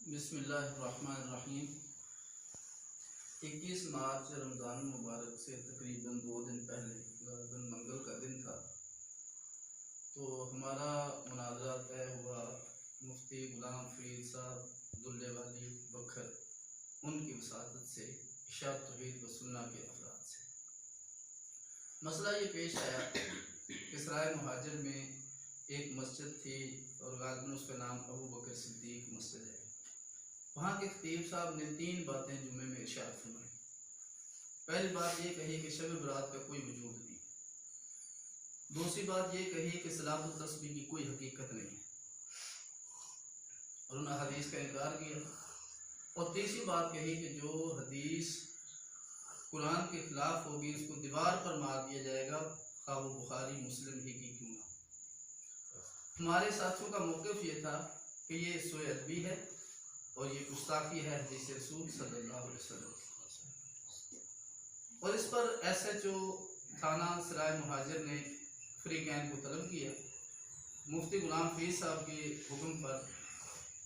بسم اللہ الرحمن الرحیم۔ 21 مارچ رمضان المبارک سے تقریباً 2 دن پہلے غالباً منگل کا دن تھا، تو ہمارا مناظرہ طے ہوا مفتی غلام فرید صاحب دلے والی بکھر ان کی وساطت سے اشاعت توحید و سنہ کے افراد سے۔ مسئلہ یہ پیش آیا کہ سرائے مہاجر میں ایک مسجد تھی اور غالباً اس کا نام ابو بکر صدیق مسجد ہے۔ وہاں کے خطیب صاحب نے 3 باتیں جمعے میں ارشاد فرمائی۔ پہلی بات یہ کہی کہ شب برات کا کوئی وجود نہیں، دوسری بات یہ کہی کہ صلاۃ التسبیح کی کوئی حقیقت نہیں ہے اور انہوں نے حدیث کا انکار کیا، اور تیسری بات کہی کہ جو حدیث قرآن کے خلاف ہوگی اس کو دیوار پر مار دیا جائے گا، خواہ وہ بخاری مسلم ہی کی کیوں نہ۔ ہمارے ساتھیوں کا موقف یہ تھا کہ یہ سوء ادبی ہے اور یہ گستاخی ہے حدیث رسول صلی اللہ علیہ وسلم، اور اس پر ایس ایچ او تھانہ سرائے مہاجر نے فریقین کو طلب کیا۔ مفتی غلام فرید صاحب کے حکم پر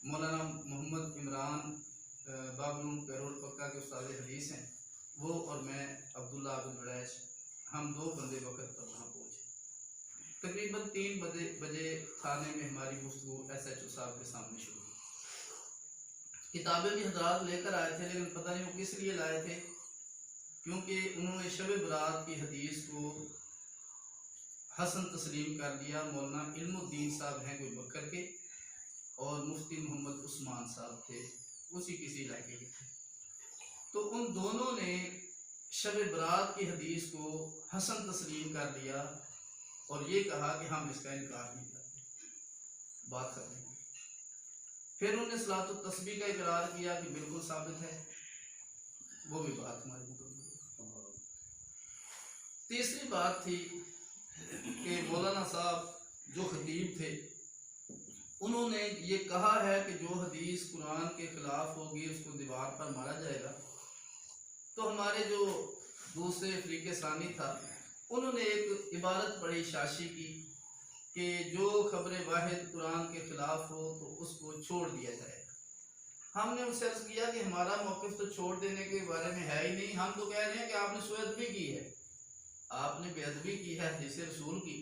مولانا محمد عمران بابلون پیرول پکا کے استاد حدیث ہیں، وہ اور میں عبداللہ عبد الوڑیش، ہم 2 بندے وقت پر وہاں پہنچے۔ تقریباً 3 بجے تھانے میں ہماری گفتگو ایس ایچ او صاحب کے سامنے شروع ہوئی۔ کتابیں بھی حضرات لے کر آئے تھے، لیکن پتہ نہیں وہ کس لیے لائے تھے، کیونکہ انہوں نے شب برات کی حدیث کو حسن تسلیم کر لیا۔ مولانا علم الدین صاحب ہیں کوئی بکر کے، اور مفتی محمد عثمان صاحب تھے اسی کسی علاقے کے تھے، تو ان دونوں نے شب برات کی حدیث کو حسن تسلیم کر لیا اور یہ کہا کہ ہم اس کا انکار نہیں کرتے، بات ختم۔ پھر انہوں نے صلاۃ التسبیح کا اقرار کیا کہ بالکل ثابت ہے، وہ بھی بات ہماری مکمل۔ تیسری بات تھی کہ مولانا صاحب جو خطیب تھے انہوں نے یہ کہا ہے کہ جو حدیث قرآن کے خلاف ہوگی اس کو دیوار پر مارا جائے گا، تو ہمارے جو دوسرے فریق ثانی تھا انہوں نے ایک عبارت پڑھی شاشی کی کہ جو خبر واحد قرآن کے خلاف ہو تو اس کو چھوڑ دیا جائے گا۔ ہم نے ان سے عرض کیا کہ ہمارا موقف تو چھوڑ دینے کے بارے میں ہے ہی نہیں، ہم تو کہہ رہے ہیں کہ آپ نے سوء ادبی کی ہے، آپ نے بے ادبی کی ہے حدیث رسول کی۔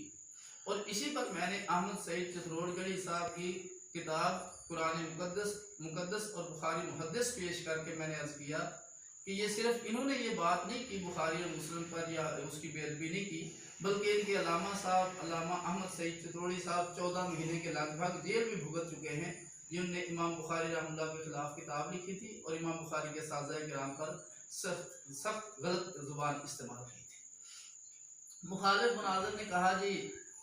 اور اسی پر میں نے احمد سعید چتروڑ گڑھی صاحب کی کتاب قرآن مقدس اور بخاری محدث پیش کر کے میں نے عرض کیا کہ یہ صرف انہوں نے یہ بات نہیں کی بخاری اور مسلم پر یا اس کی بے ادبی نہیں کی، بلکہ ان کے علامہ صاحب علامہ احمد سعید چتروڑی صاحب 14 مہینے کے لگ بھگ جیل بھی بھگت چکے ہیں، جن نے امام بخاری رحمہ اللہ کے خلاف کتاب لکھی تھی اور امام بخاری کے اساتذہ کرام پر سخت غلط زبان استعمال کی تھی۔ مخالف مناظر نے کہا جی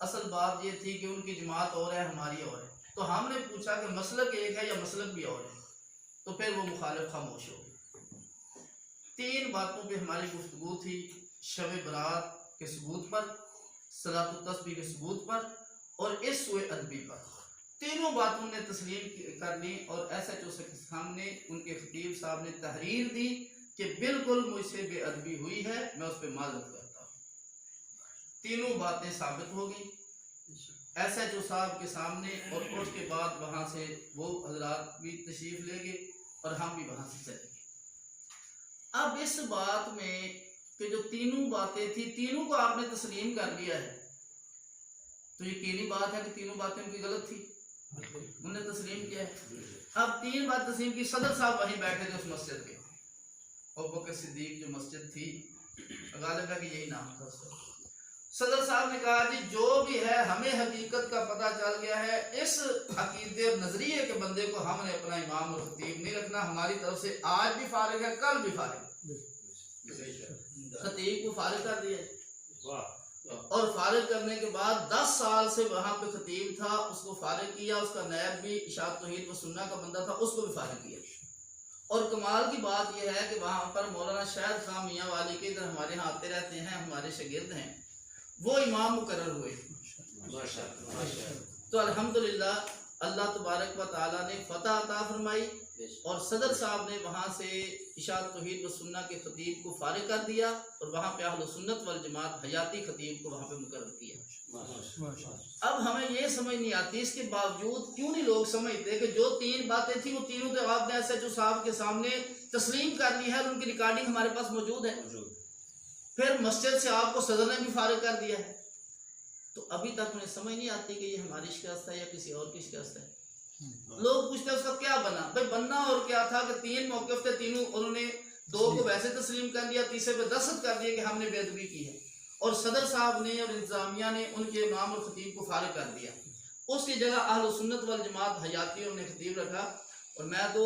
اصل بات یہ تھی کہ ان کی جماعت اور ہے ہماری اور ہے، تو ہم نے پوچھا کہ مسلک ایک ہے یا مسلک بھی اور ہے، تو پھر وہ مخالف خاموش ہو گئے۔ 3 باتوں پہ ہماری گفتگو تھی، شب برات کے ثبوت پر، صلاۃ التسبیح کے ثبوت پر اور اس سوء ادبی پر۔ تینوں باتوں نے تسلیم کر لی اور ایس ایچ او کے سامنے ان کے خطیب صاحب نے تحریر دی کہ بالکل مجھ سے بے ادبی ہوئی ہے، میں اس پہ معذرت کرتا ہوں۔ تینوں باتیں ثابت ہو گئی ایس ایچ او صاحب کے سامنے، اور اس کے بعد وہاں سے وہ حضرات بھی تشریف لے گئے اور ہم بھی وہاں سے چلے گئے۔ اب اس بات میں کہ جو تینوں باتیں تھی تینوں کو آپ نے تسلیم کر لیا ہے، تو یقینی بات ہے کہ تینوں باتیں ان کی غلط تھی، انہوں نے تسلیم کیا ہے۔ اب 3 بات تسلیم کی، صدر صاحب وہیں بیٹھے تھے اس مسجد کے، ابو بکر صدیق جو مسجد تھی غالب ہے کہ یہی نام تھا۔ صدر صاحب نے کہا جی جو بھی ہے ہمیں حقیقت کا پتہ چل گیا ہے، اس عقیدے اور نظریے کے بندے کو ہم نے اپنا امام اور خطیب نہیں رکھنا، ہماری طرف سے آج بھی فارغ ہے کل بھی فارغ ہے۔ خطیب کو فارغ کر دیا اور فارغ کرنے کے بعد 10 سال سے وہاں پہ خطیب تھا، اس کو فارغ کیا، اس کا نائب بھی اشاعت توحید و سنہ کا بندہ تھا، اس کو بھی فارغ کیا۔ اور کمال کی بات یہ ہے کہ وہاں پر مولانا شاہد خان میاں والی کے ادھر ہمارے ہاں آتے رہتے ہیں، ہمارے شاگرد ہیں، وہ امام مقرر ہوئے۔ تو الحمدللہ اللہ تبارک و تعالیٰ نے فتح عطا فرمائی اور صدر صاحب نے وہاں سے اشاعت توحید و سنہ کے خطیب کو فارغ کر دیا اور وہاں پہ اہل سنت والجماعت حیاتی خطیب کو وہاں پہ مقرر کیا۔ اب ہمیں یہ سمجھ نہیں آتی، اس کے باوجود کیوں نہیں لوگ سمجھتے کہ جو 3 باتیں تھیں وہ تینوں تو آپ نے ایس ایچ او صاحب کے سامنے تسلیم کرنی ہے اور ان کی ریکارڈنگ ہمارے پاس موجود ہے. پھر مسجد سے آپ کو صدر نے بھی فارغ کر دیا ہے. تو ابھی تک انہیں سمجھ نہیں آتی کہ یہ ہماری شکست ہے یا کسی اور کی شکست ہے. لوگ پوچھتے ہیں اس کا کیا بنا؟ بھائی بننا اور کیا تھا کہ 3 موقف تھے، تینوں انہوں نے 2 کو ویسے تسلیم کر لیا، تیسرے پہ دستخط کر دیا کہ ہم نے بے ادبی کی ہے، اور صدر صاحب نے اور انتظامیہ نے ان کے امام اور خطیب کو فارغ کر دیا. اس کی جگہ اہل سنت والجماعت حیاتیوں نے خطیب رکھا. اور میں تو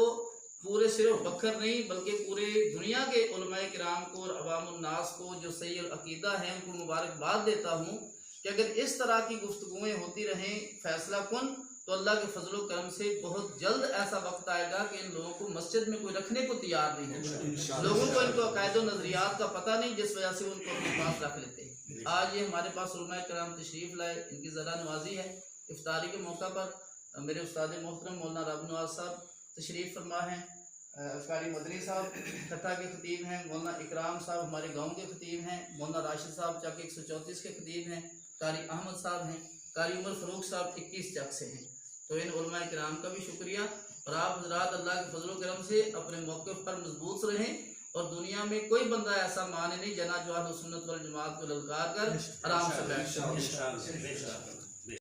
پورے صرف بکر نہیں بلکہ پورے دنیا کے علماء کرام کو اور عوام الناس کو جو صحیح العقیدہ ہیں ان کو مبارکباد دیتا ہوں کہ اگر اس طرح کی گفتگویں ہوتی رہیں فیصلہ کن، تو اللہ کے فضل و کرم سے بہت جلد ایسا وقت آئے گا کہ ان لوگوں کو مسجد میں کوئی رکھنے کو تیار نہیں ہوگا. لوگوں کو ان کو عقائد و نظریات کا پتہ نہیں، جس وجہ سے ان کو اپنے پاس رکھ لیتے ہیں. آج یہ ہمارے پاس علماء کرام تشریف لائے، ان کی ذرا نوازی ہے. افطاری کے موقع پر میرے استاد محترم مولانا رب نواز صاحب تشریف فرما ہیں، قاری مدنی صاحب کھٹا کے خطیب ہیں، مولانا اکرام صاحب ہمارے گاؤں کے خطیب ہیں، مولانا راشد صاحب چک 134 کے خطیب ہیں، قاری احمد صاحب ہیں، قاری عمر فروخ صاحب 21 چک سے ہیں. تو ان علماء کرام کا بھی شکریہ. اور آپ حضرات اللہ کے فضل و کرم سے اپنے موقف پر مضبوط رہیں، اور دنیا میں کوئی بندہ ایسا مانے نہیں جنا جو اہل سنت والجماعت کو للکار کر آرام سے بیٹھ جائے.